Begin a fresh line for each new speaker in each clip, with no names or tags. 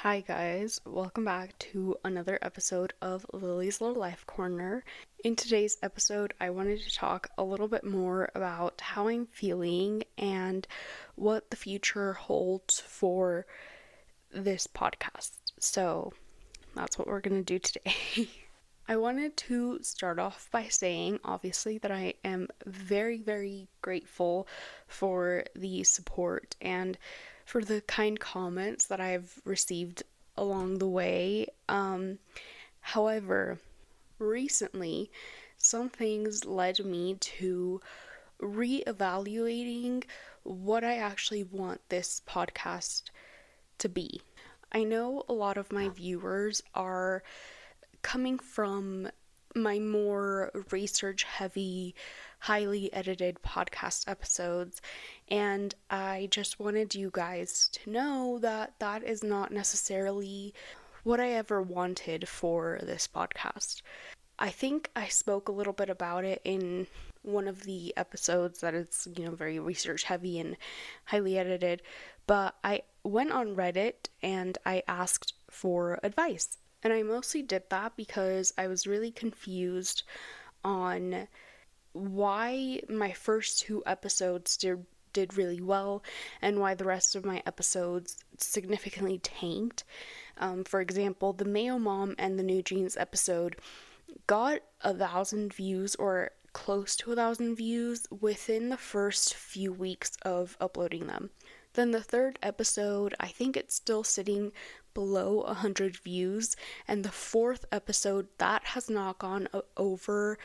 Hi guys, welcome back to another episode of Lily's Little Life Corner. In today's episode, I wanted to talk a little bit more about how I'm feeling and what the future holds for this podcast. So that's what we're going to do today. I wanted to start off by saying, obviously, that I am very, very grateful for the support and for the kind comments that I've received along the way. However, recently, some things led me to reevaluating what I actually want this podcast to be. I know a lot of my viewers are coming from my more research heavy, highly edited podcast episodes, and I just wanted you guys to know that that is not necessarily what I ever wanted for this podcast. I think I spoke a little bit about it in one of the episodes that it's, very research heavy and highly edited, but I went on Reddit and I asked for advice. And I mostly did that because I was really confused on why my first two episodes did really well and why the rest of my episodes significantly tanked. For example, the Mayo Mom and the New Jeans episode got 1,000 views or close to 1,000 views within the first few weeks of uploading them. Then the third episode, I think it's still sitting below 100 views, and the fourth episode, that has not gone over,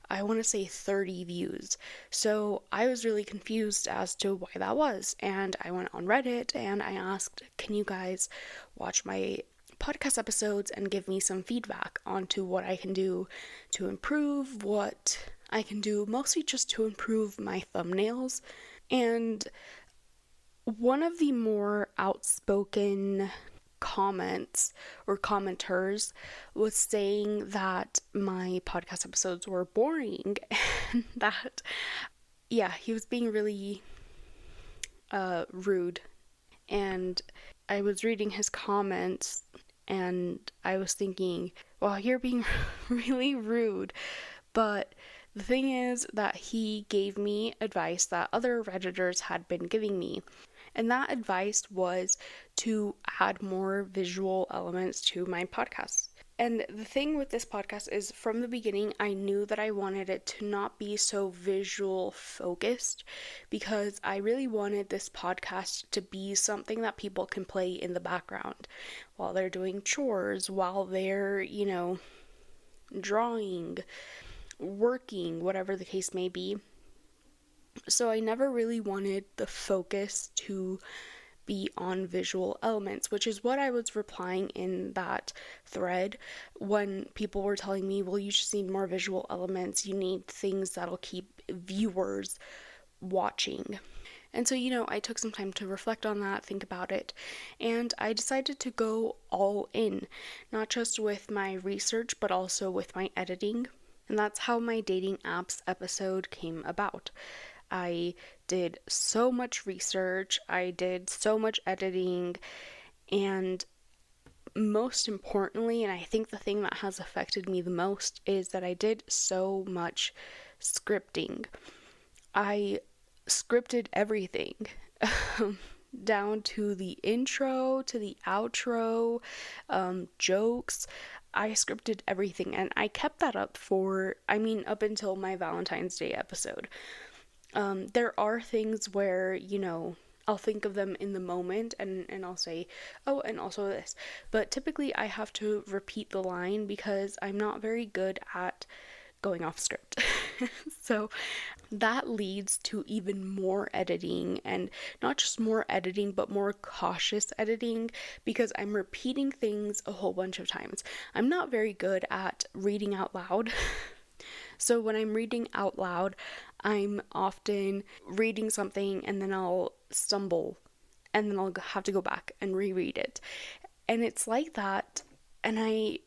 I want to say 30 views. So I was really confused as to why that was, and I went on Reddit and I asked, can you guys watch my podcast episodes and give me some feedback onto what I can do to improve, what I can do mostly just to improve my thumbnails. And one of the more outspoken comments or commenters was saying that my podcast episodes were boring and that, yeah, he was being really rude. And I was reading his comments and I was thinking, well, you're being really rude. But the thing is that he gave me advice that other Redditors had been giving me. And that advice was to add more visual elements to my podcast. And the thing with this podcast is from the beginning, I knew that I wanted it to not be so visual focused because I really wanted this podcast to be something that people can play in the background while they're doing chores, while they're, drawing, working, whatever the case may be. So I never really wanted the focus to be on visual elements, which is what I was replying in that thread when people were telling me, well, you just need more visual elements. You need things that'll keep viewers watching. And so, I took some time to reflect on that, think about it, and I decided to go all in, not just with my research, but also with my editing. And that's how my dating apps episode came about. I did so much research, I did so much editing, and most importantly, and I think the thing that has affected me the most, is that I did so much scripting. I scripted everything, down to the intro, to the outro, jokes. I scripted everything, and I kept that up up until my Valentine's Day episode. There are things where, I'll think of them in the moment and I'll say, oh, and also this. But typically I have to repeat the line because I'm not very good at going off script. So that leads to even more editing, and not just more editing, but more cautious editing because I'm repeating things a whole bunch of times. I'm not very good at reading out loud. So when I'm reading out loud, I'm often reading something and then I'll stumble and then I'll have to go back and reread it. And it's like that. And I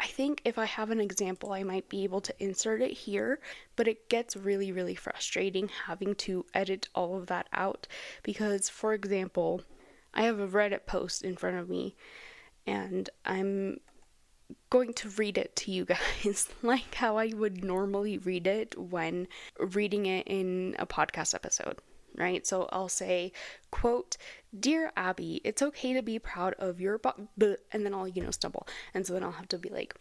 think if I have an example, I might be able to insert it here, but it gets really, really frustrating having to edit all of that out because, for example, I have a Reddit post in front of me and I'm going to read it to you guys like how I would normally read it when reading it in a podcast episode, right? So I'll say, quote, "Dear Abby, it's okay to be proud of your and then I'll, stumble. And so then I'll have to be like,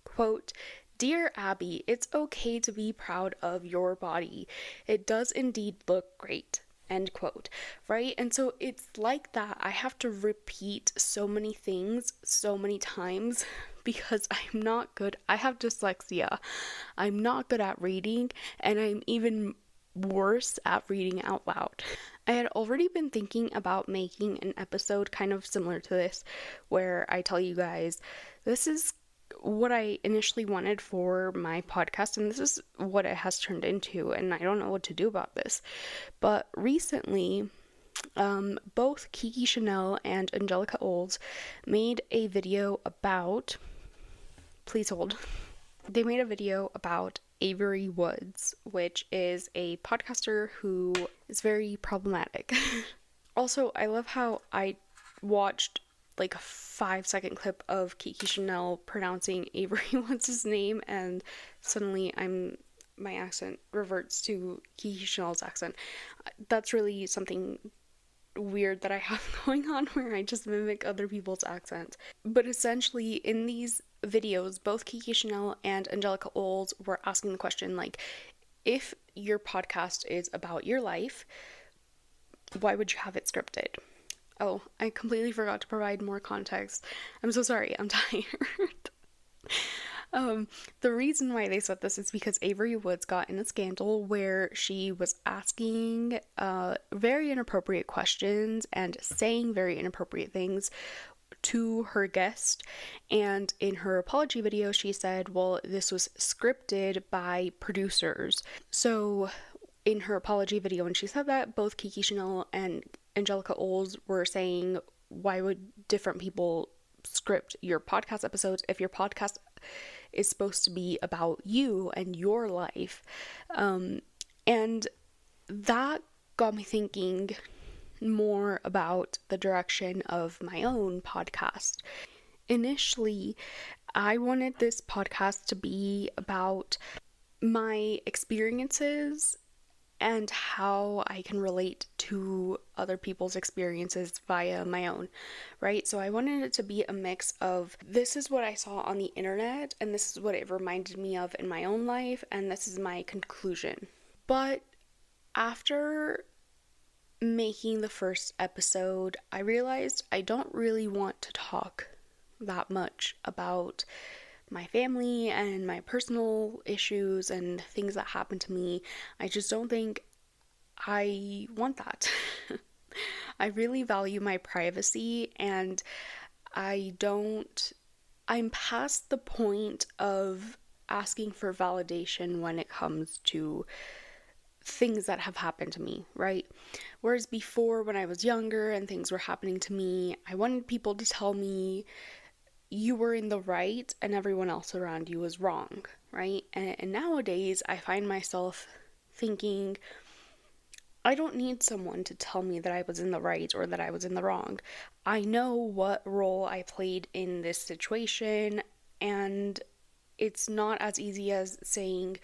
quote, "Dear Abby, it's okay to be proud of your body. It does indeed look great." End quote. Right? And so it's like that. I have to repeat so many things so many times because I'm not good. I have dyslexia. I'm not good at reading, and I'm even worse at reading out loud. I had already been thinking about making an episode kind of similar to this, where I tell you guys, this is what I initially wanted for my podcast, and this is what it has turned into, and I don't know what to do about this. But recently, both Kiki Chanel and Angelica Olds made a video about, please hold, they made a video about Avery Woods, which is a podcaster who is very problematic. Also, I love how I watched like a 5-second clip of Kiki Chanel pronouncing Avery Woods' name, and suddenly my accent reverts to Kiki Chanel's accent. That's really something weird that I have going on, where I just mimic other people's accents. But essentially, in these videos, both Kiki Chanel and Angelica Olds were asking the question, like, if your podcast is about your life, why would you have it scripted? Oh, I completely forgot to provide more context. I'm so sorry, I'm tired. The reason why they said this is because Avery Woods got in a scandal where she was asking very inappropriate questions and saying very inappropriate things to her guest. And in her apology video, she said, well, this was scripted by producers. So in her apology video, when she said that, both Kiki Chanel and Angelica Olds were saying, why would different people script your podcast episodes if your podcast is supposed to be about you and your life? And that got me thinking more about the direction of my own podcast. Initially, I wanted this podcast to be about my experiences and how I can relate to other people's experiences via my own, right? So I wanted it to be a mix of, this is what I saw on the internet, and this is what it reminded me of in my own life, and this is my conclusion. But after making the first episode, I realized I don't really want to talk that much about my family and my personal issues and things that happen to me. I just don't think I want that. I really value my privacy, and I'm past the point of asking for validation when it comes to things that have happened to me, right? Whereas before, when I was younger and things were happening to me, I wanted people to tell me you were in the right and everyone else around you was wrong, right? And nowadays, I find myself thinking, I don't need someone to tell me that I was in the right or that I was in the wrong. I know what role I played in this situation, and it's not as easy as saying,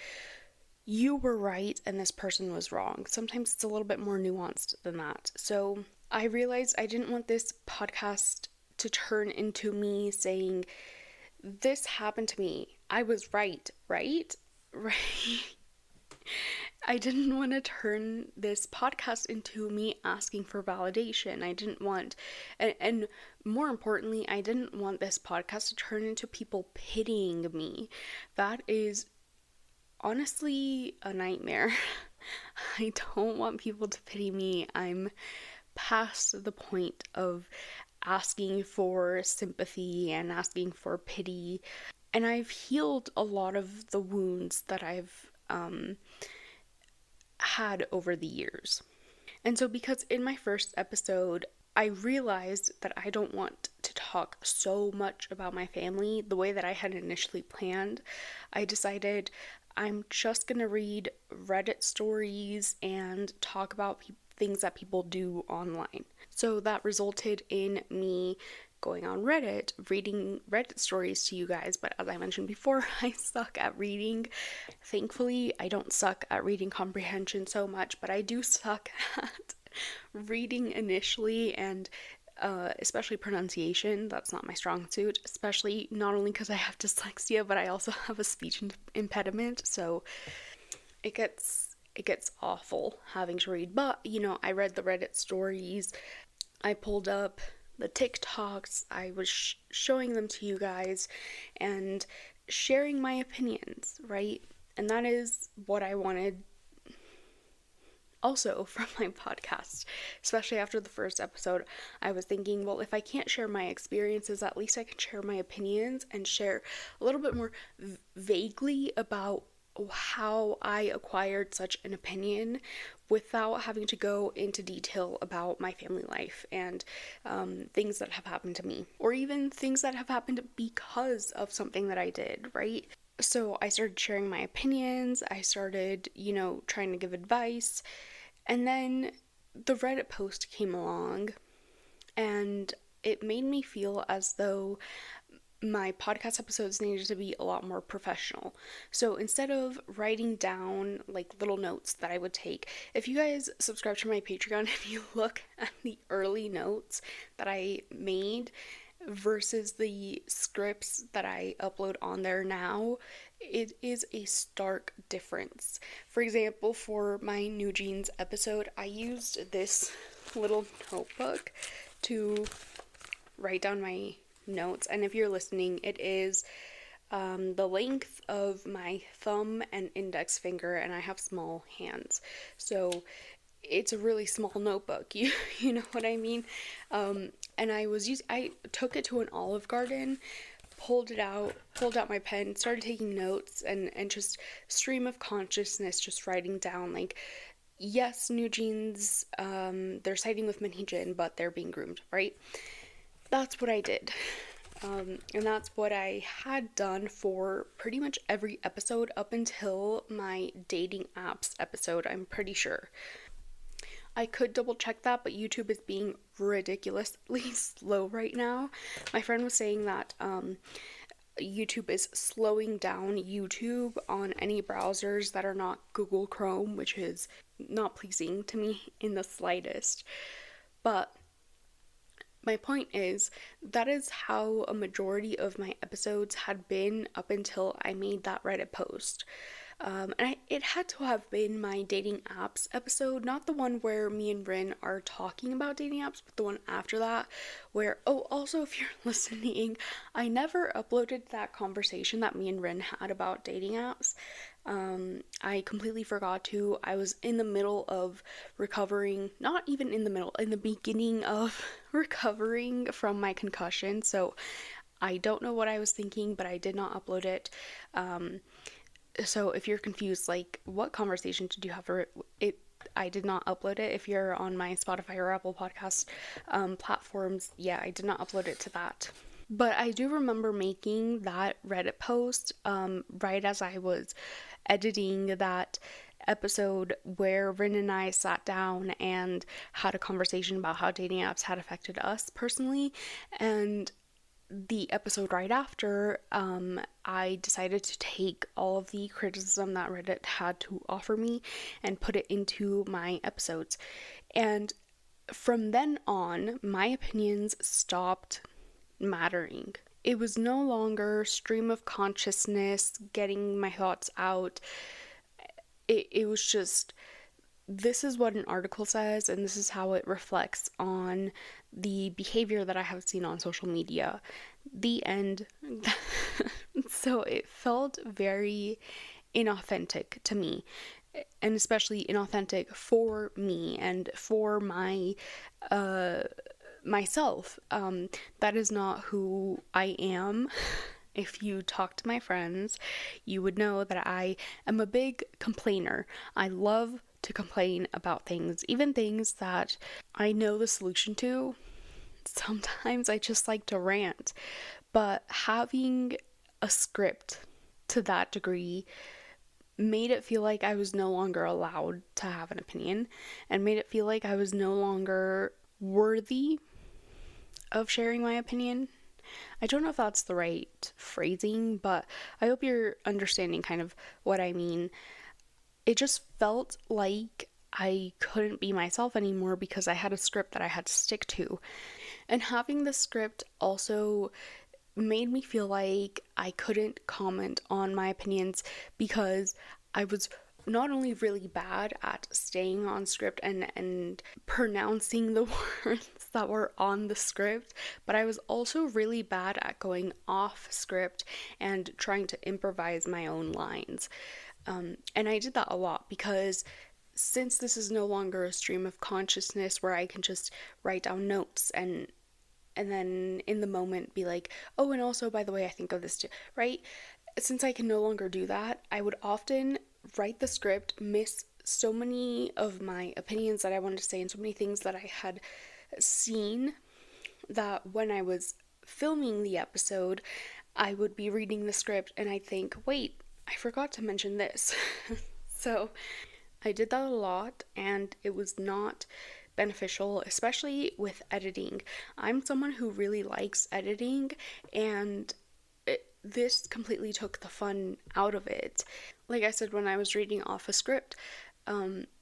you were right and this person was wrong. Sometimes it's a little bit more nuanced than that. So I realized I didn't want this podcast to turn into me saying, this happened to me. I was right? Right? I didn't want to turn this podcast into me asking for validation. I didn't want, and more importantly, I didn't want this podcast to turn into people pitying me. That is honestly a nightmare. I don't want people to pity me. I'm past the point of asking for sympathy and asking for pity. And I've healed a lot of the wounds that I've had over the years. And so, because in my first episode, I realized that I don't want to talk so much about my family the way that I had initially planned, I decided I'm just gonna read Reddit stories and talk about things that people do online. So that resulted in me going on Reddit, reading Reddit stories to you guys, but as I mentioned before, I suck at reading. Thankfully, I don't suck at reading comprehension so much, but I do suck at reading initially, and especially pronunciation. That's not my strong suit, especially not only because I have dyslexia, but I also have a speech impediment, so it gets awful having to read. But, I read the Reddit stories, I pulled up the TikToks, I was showing them to you guys and sharing my opinions, right? And that is what I wanted also from my podcast, especially after the first episode. I was thinking, well, if I can't share my experiences, at least I can share my opinions and share a little bit more vaguely about how I acquired such an opinion without having to go into detail about my family life and things that have happened to me, or even things that have happened because of something that I did, right? So I started sharing my opinions, I started, trying to give advice, and then the Reddit post came along, and it made me feel as though my podcast episodes needed to be a lot more professional. So instead of writing down like little notes that I would take, if you guys subscribe to my Patreon and you look at the early notes that I made versus the scripts that I upload on there now, it is a stark difference. For example, for my New Jeans episode, I used this little notebook to write down my notes, and if you're listening, it is the length of my thumb and index finger, and I have small hands, so it's a really small notebook. You know what I mean? And I took it to an Olive Garden, pulled out my pen, started taking notes, and just stream of consciousness, just writing down like, yes, New Jeans, they're siding with Minhee Jin, but they're being groomed, right? That's what I did. And that's what I had done for pretty much every episode up until my dating apps episode, I'm pretty sure. I could double check that, but YouTube is being ridiculously slow right now. My friend was saying that YouTube is slowing down YouTube on any browsers that are not Google Chrome, which is not pleasing to me in the slightest. But my point is, that is how a majority of my episodes had been up until I made that Reddit post. It had to have been my dating apps episode, not the one where me and Rin are talking about dating apps, but the one after that, where, also, if you're listening, I never uploaded that conversation that me and Rin had about dating apps. I completely forgot to. I was in the middle of recovering, not even in the middle, in the beginning of recovering from my concussion, so I don't know what I was thinking, but I did not upload it. So if you're confused, like, what conversation did you have for it? I did not upload it. If you're on my Spotify or Apple Podcast platforms, yeah, I did not upload it to that. But I do remember making that Reddit post right as I was editing that episode where Rin and I sat down and had a conversation about how dating apps had affected us personally. And the episode right after, I decided to take all of the criticism that Reddit had to offer me and put it into my episodes. And from then on, my opinions stopped mattering. It was no longer stream of consciousness, getting my thoughts out. It was just, this is what an article says, and this is how it reflects on the behavior that I have seen on social media. The end. So it felt very inauthentic to me, and especially inauthentic for me and for my myself. That is not who I am. If you talk to my friends, you would know that I am a big complainer. I love to complain about things, even things that I know the solution to. Sometimes I just like to rant, but having a script to that degree made it feel like I was no longer allowed to have an opinion, and made it feel like I was no longer worthy of sharing my opinion. I don't know if that's the right phrasing, but I hope you're understanding kind of what I mean. It just felt like I couldn't be myself anymore because I had a script that I had to stick to. And having the script also made me feel like I couldn't comment on my opinions because I was not only really bad at staying on script and pronouncing the words that were on the script, but I was also really bad at going off script and trying to improvise my own lines. And I did that a lot because since this is no longer a stream of consciousness where I can just write down notes and then in the moment be like, oh, and also, by the way, I think of this too, right? Since I can no longer do that, I would often write the script, miss so many of my opinions that I wanted to say, and so many things that I had seen, that when I was filming the episode, I would be reading the script and I'd think, wait, I forgot to mention this. So I did that a lot, and it was not beneficial, especially with editing. I'm someone who really likes editing, and this completely took the fun out of it. Like I said, when I was reading off a script,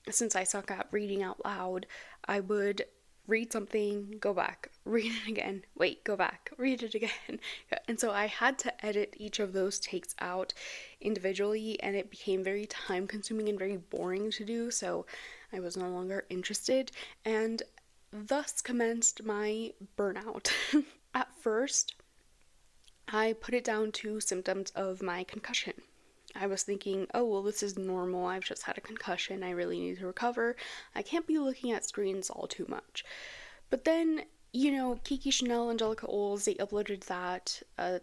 since I suck at reading out loud, I would read something, go back, read it again, wait, go back, read it again. And so I had to edit each of those takes out individually, and it became very time consuming and very boring to do, so I was no longer interested, and thus commenced my burnout. At first, I put it down to symptoms of my concussion. I was thinking, oh, well, this is normal. I've just had a concussion. I really need to recover. I can't be looking at screens all too much. But then, Kiki Chanel, Angelica Oles, they uploaded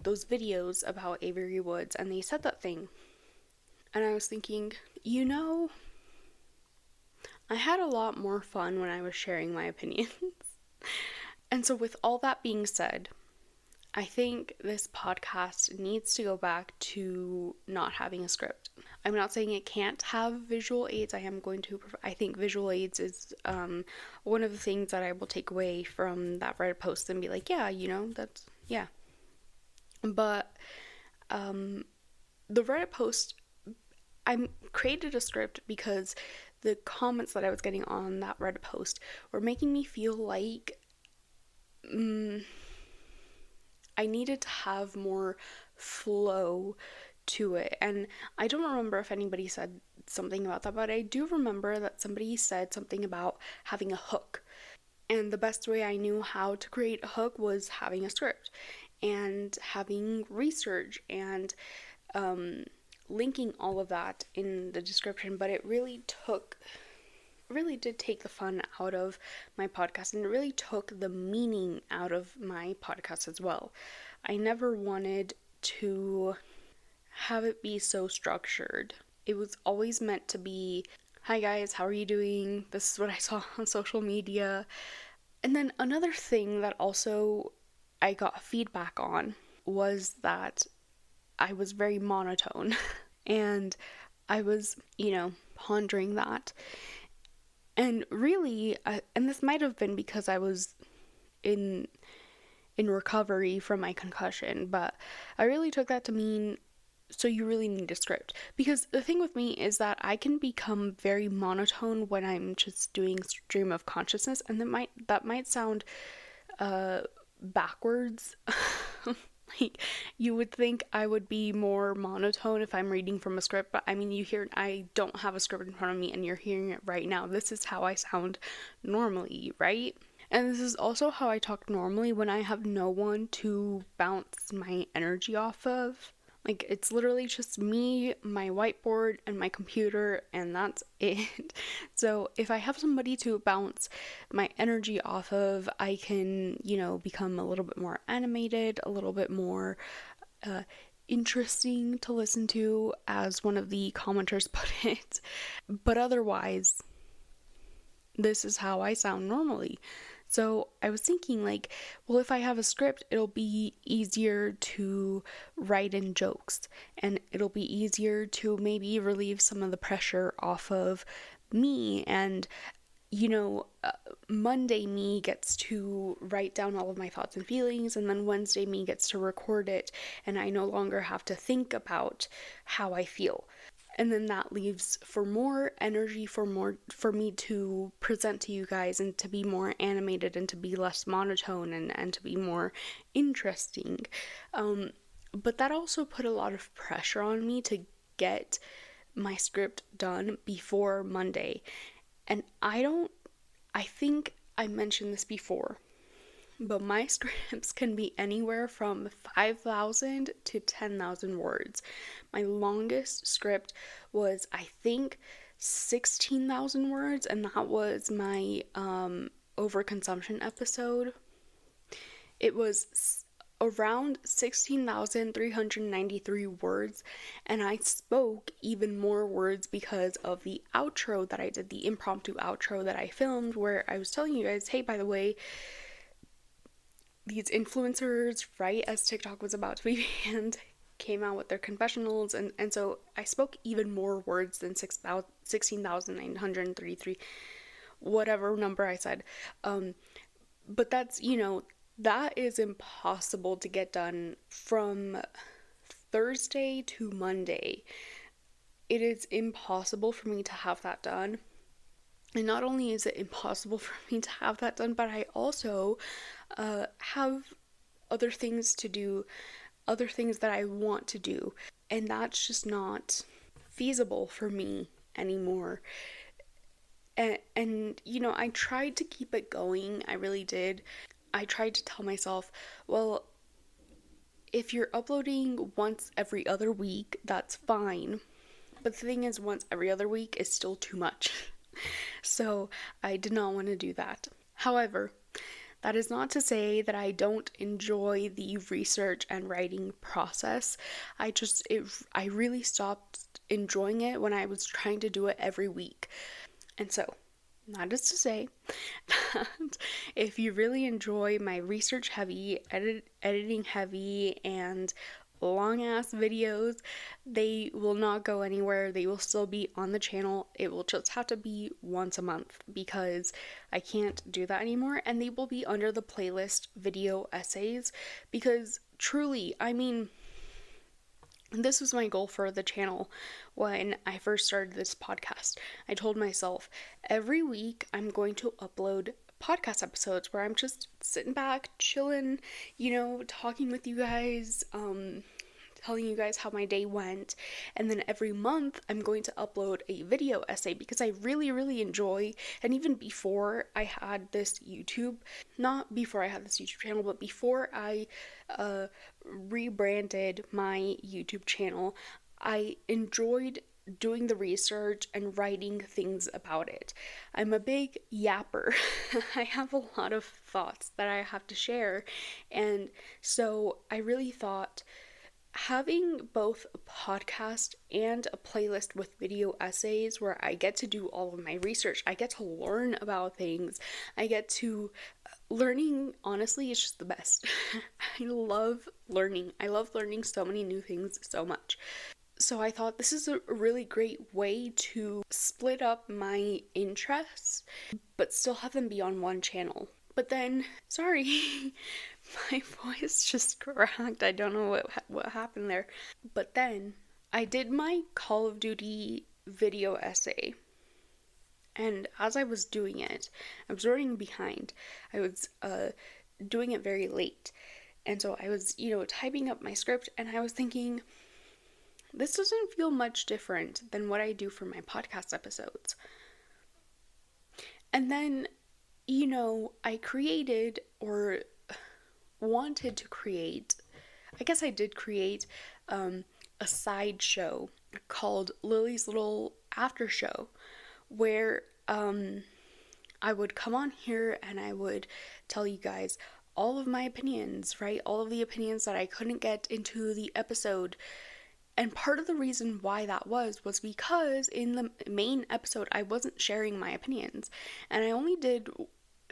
those videos about Avery Woods, and they said that thing. And I was thinking, I had a lot more fun when I was sharing my opinions. And so with all that being said, I think this podcast needs to go back to not having a script. I'm not saying it can't have visual aids. I think visual aids is one of the things that I will take away from that Reddit post and be like, yeah, that's, yeah. But the Reddit post, I created a script because the comments that I was getting on that Reddit post were making me feel like I needed to have more flow to it. And I don't remember if anybody said something about that, but I do remember that somebody said something about having a hook. And the best way I knew how to create a hook was having a script and having research and linking all of that in the description. But it really did take the fun out of my podcast, and it really took the meaning out of my podcast as well. I never wanted to have it be so structured. It was always meant to be, hi guys, how are you doing? This is what I saw on social media. And then another thing that also I got feedback on was that I was very monotone. And I was, pondering that. And really, and this might have been because I was in recovery from my concussion, but I really took that to mean, so you really need a script. Because the thing with me is that I can become very monotone when I'm just doing stream of consciousness, and that might sound backwards. Like, you would think I would be more monotone if I'm reading from a script, but I mean, I don't have a script in front of me, and you're hearing it right now. This is how I sound normally, right? And this is also how I talk normally when I have no one to bounce my energy off of. Like, it's literally just me, my whiteboard, and my computer, and that's it. So if I have somebody to bounce my energy off of, I can, become a little bit more animated, a little bit more interesting to listen to, as one of the commenters put it. But otherwise, this is how I sound normally. So I was thinking, like, well, if I have a script, it'll be easier to write in jokes, and it'll be easier to maybe relieve some of the pressure off of me, and Monday me gets to write down all of my thoughts and feelings, and then Wednesday me gets to record it, and I no longer have to think about how I feel. And then that leaves for more energy for me to present to you guys, and to be more animated, and to be less monotone, and to be more interesting. But that also put a lot of pressure on me to get my script done before Monday. And I think I mentioned this before, but my scripts can be anywhere from 5,000 to 10,000 words. My longest script was, I think, 16,000 words, and that was my overconsumption episode. It was around 16,393 words, and I spoke even more words because of the outro that I did, the impromptu outro that I filmed, where I was telling you guys, hey, by the way, these influencers, right as TikTok was about to be banned, came out with their confessionals, and so I spoke even more words than 16,933, whatever number I said. But that's, that is impossible to get done from Thursday to Monday. It is impossible for me to have that done. And not only is it impossible for me to have that done, but I also have other things to do, other things that I want to do. And that's just not feasible for me anymore. And I tried to keep it going. I really did. I tried to tell myself, well, if you're uploading once every other week, that's fine. But the thing is, once every other week is still too much. So I did not want to do that. However, that is not to say that I don't enjoy the research and writing process. I really stopped enjoying it when I was trying to do it every week. And so, that is to say that if you really enjoy my research heavy, editing heavy, and long ass videos, they will not go anywhere. They will still be on the channel. It will just have to be once a month, because I can't do that anymore. And they will be under the playlist video essays, because truly, I mean, this was my goal for the channel when I first started this podcast. I told myself every week I'm going to upload podcast episodes where I'm just sitting back, chilling, talking with you guys, telling you guys how my day went. And then every month I'm going to upload a video essay, because I really, really enjoy, and even before I had this not before I had this YouTube channel, but before I rebranded my YouTube channel, I enjoyed doing the research and writing things about it. I'm a big yapper. I have a lot of thoughts that I have to share, and so I really thought having both a podcast and a playlist with video essays where I get to do all of my research, I get to learn about things, I get to learning, honestly, is just the best. I love learning. I love learning so many new things so much. So I thought this is a really great way to split up my interests, but still have them be on one channel. But then, sorry, my voice just cracked. I don't know what happened there. But then, I did my Call of Duty video essay. And as I was doing it, I was running behind. I was doing it very late. And so I was, typing up my script, and I was thinking, this doesn't feel much different than what I do for my podcast episodes. And then, I created, or wanted to create, I guess I did create a side show called Lily's Little After Show, where I would come on here and I would tell you guys all of my opinions, right? All of the opinions that I couldn't get into the episode. And part of the reason why that was because in the main episode, I wasn't sharing my opinions. And I only did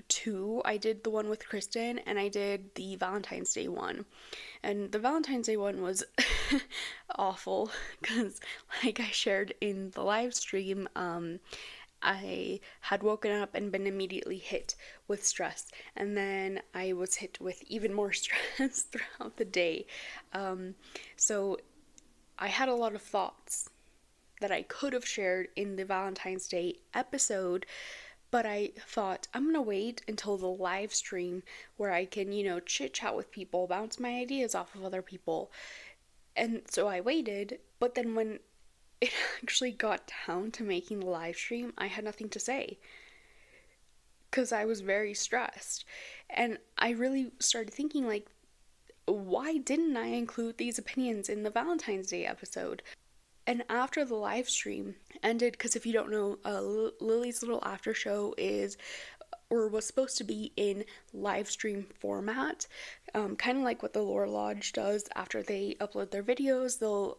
two. I did the one with Kristen, and I did the Valentine's Day one. And the Valentine's Day one was awful, because like I shared in the live stream, I had woken up and been immediately hit with stress, and then I was hit with even more stress throughout the day. So I had a lot of thoughts that I could have shared in the Valentine's Day episode, but I thought I'm gonna wait until the live stream where I can, chit chat with people, bounce my ideas off of other people. And so I waited, but then when it actually got down to making the live stream, I had nothing to say because I was very stressed. And I really started thinking, like, why didn't I include these opinions in the Valentine's Day episode? And after the live stream ended, because if you don't know, Lily's little after show is or was supposed to be in live stream format, kind of like what the Lore Lodge does after they upload their videos. They'll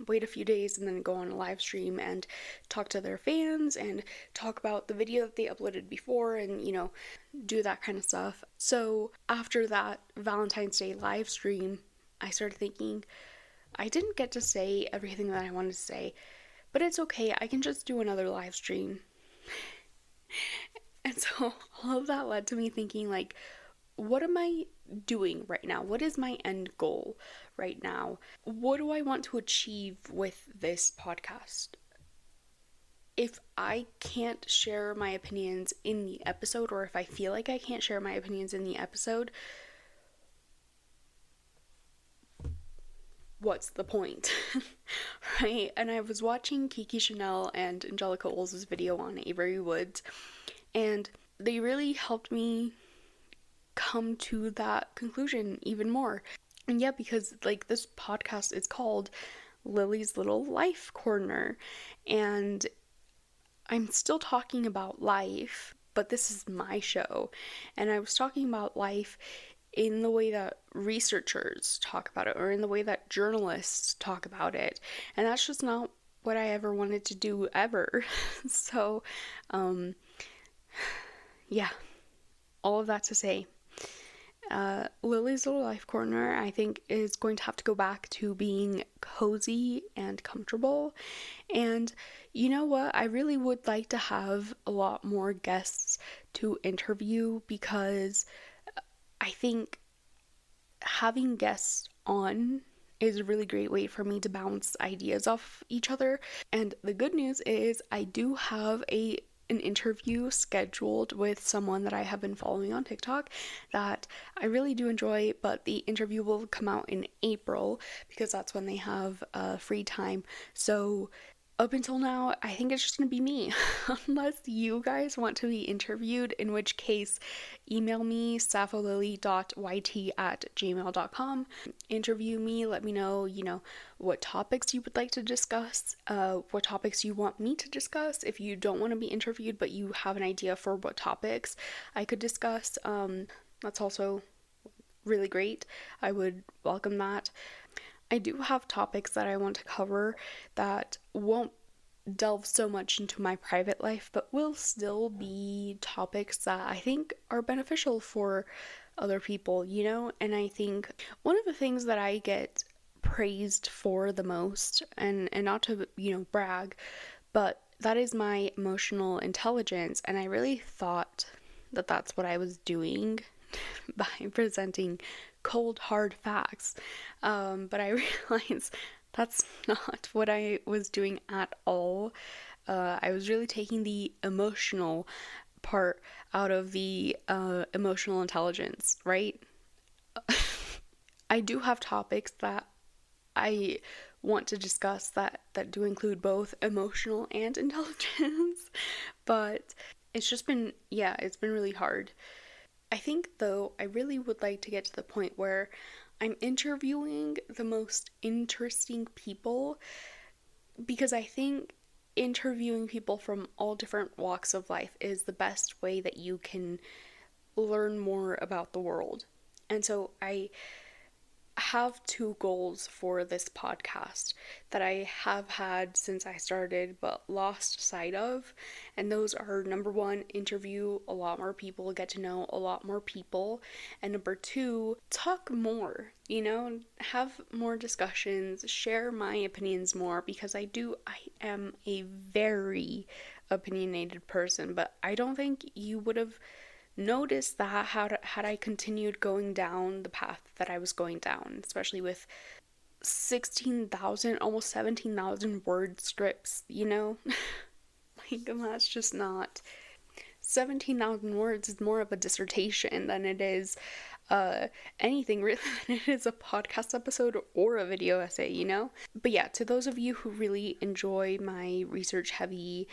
wait a few days and then go on a live stream and talk to their fans and talk about the video that they uploaded before and, do that kind of stuff. So after that Valentine's Day live stream, I started thinking, I didn't get to say everything that I wanted to say, but it's okay. I can just do another live stream. And so all of that led to me thinking, like, what am I doing right now? What is my end goal right now? What do I want to achieve with this podcast? If I can't share my opinions in the episode, or if I feel like I can't share my opinions in the episode, what's the point? Right? And I was watching Kiki Chanel and Angelica Ol's video on Avery Woods, and they really helped me come to that conclusion even more. And yeah, because like this podcast is called Lily's Little Life Corner, and I'm still talking about life, but this is my show. And I was talking about life in the way that researchers talk about it, or in the way that journalists talk about it. And that's just not what I ever wanted to do ever. So, yeah, all of that to say, Lily's Little Life Corner, I think, is going to have to go back to being cozy and comfortable. And you know what? I really would like to have a lot more guests to interview, because I think having guests on is a really great way for me to bounce ideas off each other. And the good news is I do have an interview scheduled with someone that I have been following on TikTok that I really do enjoy, but the interview will come out in April because that's when they have free time. So up until now, I think it's just going to be me, unless you guys want to be interviewed, in which case email me sappholily.yt@gmail.com. Interview me, let me know, what topics you would like to discuss, what topics you want me to discuss. If you don't want to be interviewed but you have an idea for what topics I could discuss, that's also really great. I would welcome that. I do have topics that I want to cover that won't delve so much into my private life, but will still be topics that I think are beneficial for other people, And I think one of the things that I get praised for the most, and not to, brag, but that is my emotional intelligence, and I really thought that that's what I was doing by presenting cold, hard facts. But I realized that's not what I was doing at all. I was really taking the emotional part out of the emotional intelligence, right? I do have topics that I want to discuss that do include both emotional and intelligence, but it's been really hard. I think, though, I really would like to get to the point where I'm interviewing the most interesting people, because I think interviewing people from all different walks of life is the best way that you can learn more about the world. And so I have two goals for this podcast that I have had since I started but lost sight of. And those are, number one, interview a lot more people, get to know a lot more people. And number two, talk more, have more discussions, share my opinions more, because I am a very opinionated person, but I don't think you would have noticed that had I continued going down the path that I was going down, especially with 16,000, almost 17,000 word scripts, Like, that's just not. 17,000 words is more of a dissertation than it is anything really, than it is a podcast episode or a video essay. But yeah, to those of you who really enjoy my research heavy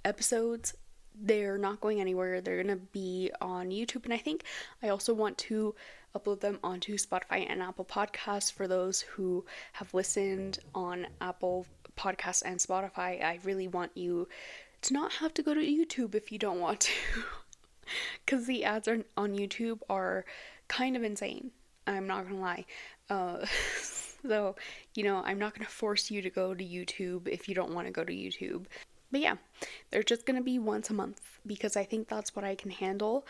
episodes, they're not going anywhere. They're gonna be on YouTube, and I think I also want to upload them onto Spotify and Apple Podcasts. For those who have listened on Apple Podcasts and Spotify, I really want you to not have to go to YouTube if you don't want to, because the ads on YouTube are kind of insane. I'm not gonna lie. So, I'm not gonna force you to go to YouTube if you don't want to go to YouTube. But yeah, they're just gonna be once a month because I think that's what I can handle.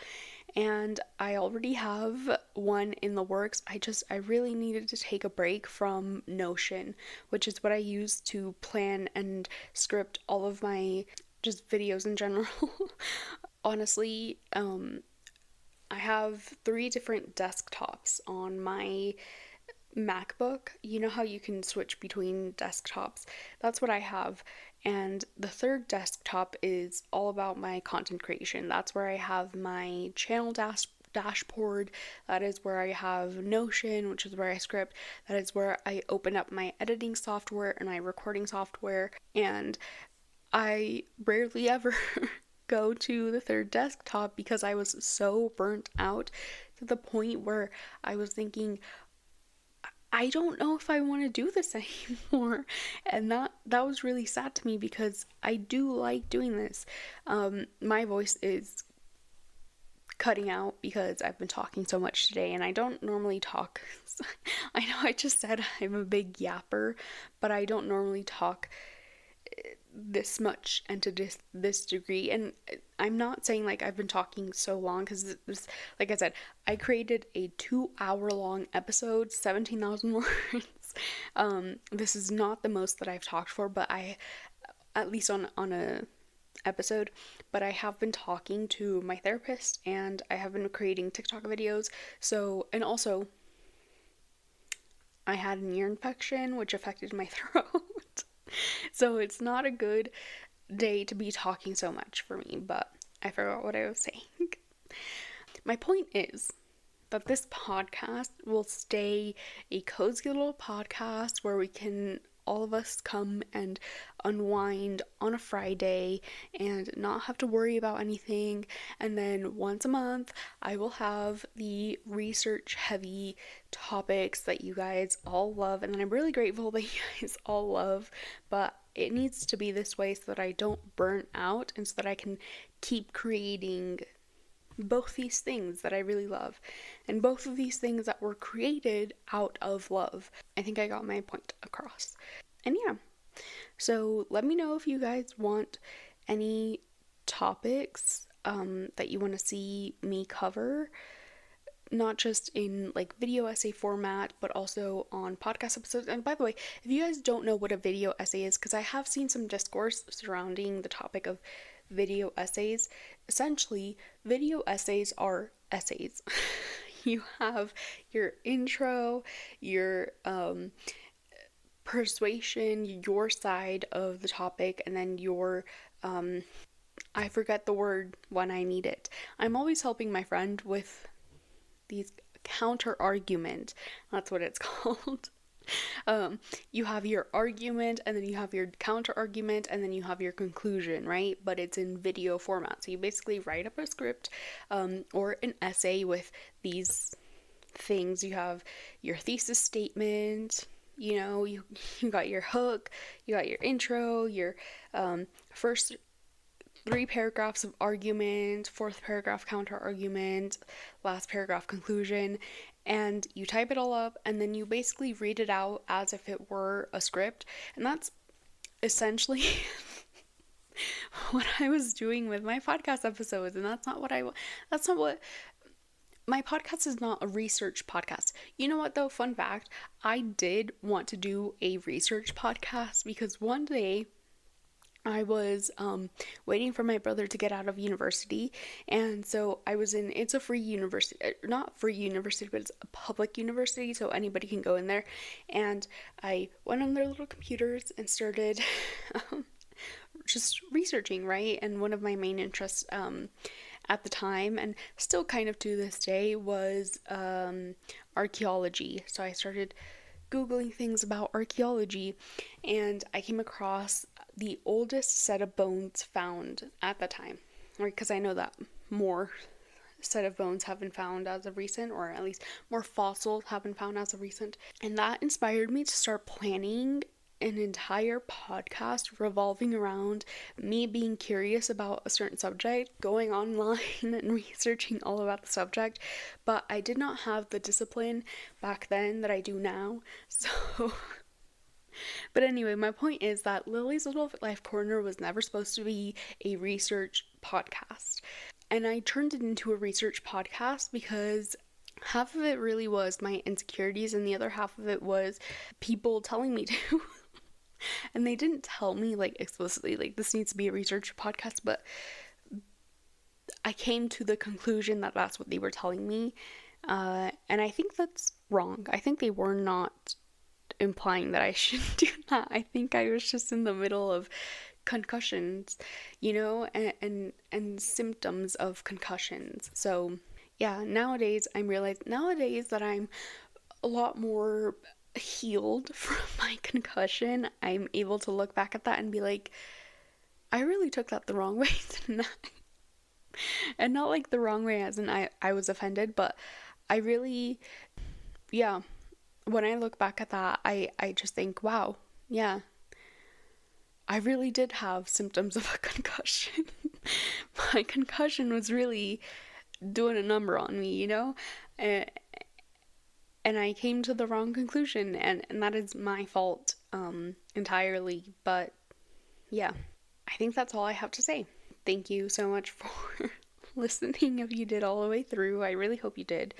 And I already have one in the works. I really needed to take a break from Notion, which is what I use to plan and script all of my just videos in general. Honestly, I have 3 different desktops on my MacBook. You know how you can switch between desktops? That's what I have. And the third desktop is all about my content creation. That's where I have my channel dashboard. That is where I have Notion, which is where I script. That is where I open up my editing software and my recording software. And I rarely ever go to the third desktop because I was so burnt out to the point where I was thinking, I don't know if I want to do this anymore. And that was really sad to me because I do like doing this. My voice is cutting out because I've been talking so much today, and I don't normally talk. I know I just said I'm a big yapper, but I don't normally talk this much and to this degree. And I'm not saying like I've been talking so long, because this, like I said, I created a 2-hour long episode, 17,000 words. This is not the most that I've talked for, but I, at least on a episode, but I have been talking to my therapist and I have been creating TikTok videos. So, and also I had an ear infection which affected my throat. So it's not a good day to be talking so much for me, but I forgot what I was saying. My point is that this podcast will stay a cozy little podcast where we can all of us come and unwind on a Friday and not have to worry about anything. And then once a month, I will have the research heavy topics that you guys all love. And I'm really grateful that you guys all love, but it needs to be this way so that I don't burn out and so that I can keep creating both these things that I really love, and both of these things that were created out of love. I think I got my point across. And yeah, so let me know if you guys want any topics that you want to see me cover, not just in like video essay format, but also on podcast episodes. And by the way, if you guys don't know what a video essay is, because I have seen some discourse surrounding the topic of video essays. Essentially, video essays are essays. You have your intro, your persuasion, your side of the topic, and then your I forget the word when I need it. I'm always helping my friend with these counter argument. That's what it's called. You have your argument, and then you have your counter argument, and then you have your conclusion, right? But it's in video format. So you basically write up a script or an essay with these things. You have your thesis statement, you got your hook, you got your intro, your first 3 paragraphs of argument, 4th paragraph counter argument, last paragraph conclusion, and you type it all up, and then you basically read it out as if it were a script. And that's essentially what I was doing with my podcast episodes. And that's not what my podcast is. Not a research podcast. You know what though? Fun fact, I did want to do a research podcast because one day I was waiting for my brother to get out of university, and so I was in, it's a free university, not free university, but it's a public university, so anybody can go in there, and I went on their little computers and started just researching, right? And one of my main interests at the time, and still kind of to this day, was archaeology. So I started Googling things about archaeology, and I came across the oldest set of bones found at the time, right? Because I know that more set of bones have been found as of recent, or at least more fossils have been found as of recent. And that inspired me to start planning an entire podcast revolving around me being curious about a certain subject, going online and researching all about the subject. But I did not have the discipline back then that I do now. So but anyway, my point is that Lily's Little Life Corner was never supposed to be a research podcast. And I turned it into a research podcast because half of it really was my insecurities, and the other half of it was people telling me to. And they didn't tell me like explicitly, like, this needs to be a research podcast, but I came to the conclusion that that's what they were telling me. And I think that's wrong. I think they were not implying that I should do that. I think I was just in the middle of concussions, you know, and symptoms of concussions. So yeah, nowadays I'm realizing that I'm a lot more healed from my concussion. I'm able to look back at that and be like, I really took that the wrong way tonight. And not like the wrong way as in I was offended, but I really, yeah, when I look back at that, I just think, wow, yeah, I really did have symptoms of a concussion. My concussion was really doing a number on me, you know? And I came to the wrong conclusion, and that is my fault entirely. But yeah, I think that's all I have to say. Thank you so much for listening if you did all the way through. I really hope you did.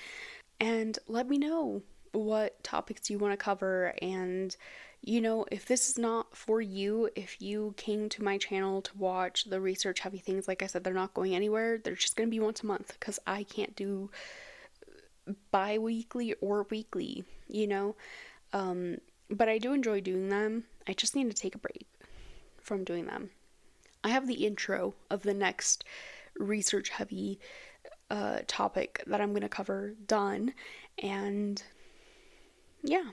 And let me know what topics you want to cover, and you know, if this is not for you, if you came to my channel to watch the research heavy things, like I said, they're not going anywhere. They're just going to be once a month because I can't do bi-weekly or weekly, you know. But I do enjoy doing them. I just need to take a break from doing them. I have the intro of the next research heavy topic that I'm going to cover done, and yeah,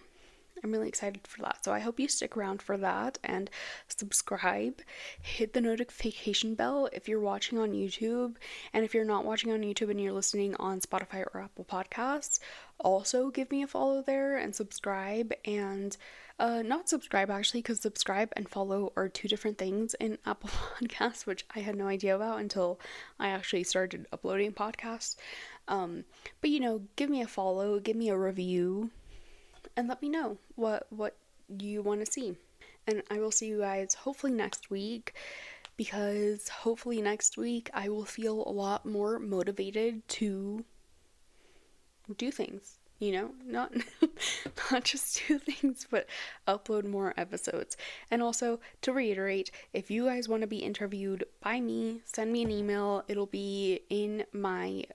I'm really excited for that. So I hope you stick around for that and subscribe. Hit the notification bell if you're watching on YouTube. And if you're not watching on YouTube and you're listening on Spotify or Apple Podcasts, also give me a follow there and subscribe. And not subscribe actually, because subscribe and follow are two different things in Apple Podcasts, which I had no idea about until I actually started uploading podcasts. But you know, give me a follow, give me a review, and let me know what you want to see. And I will see you guys hopefully next week, because hopefully next week I will feel a lot more motivated to do things, you know, not just do things, but upload more episodes. And also, to reiterate, if you guys want to be interviewed by me, send me an email. It'll be in my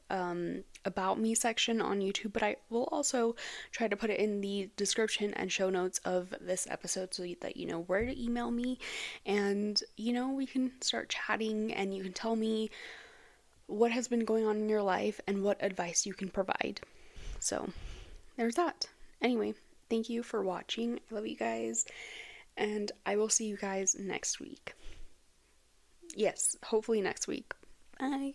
about me section on YouTube, but I will also try to put it in the description and show notes of this episode so that you know where to email me, and you know, we can start chatting and you can tell me what has been going on in your life and what advice you can provide. So there's that. Anyway, thank you for watching. I love you guys, and I will see you guys next week. Yes, hopefully next week. Bye.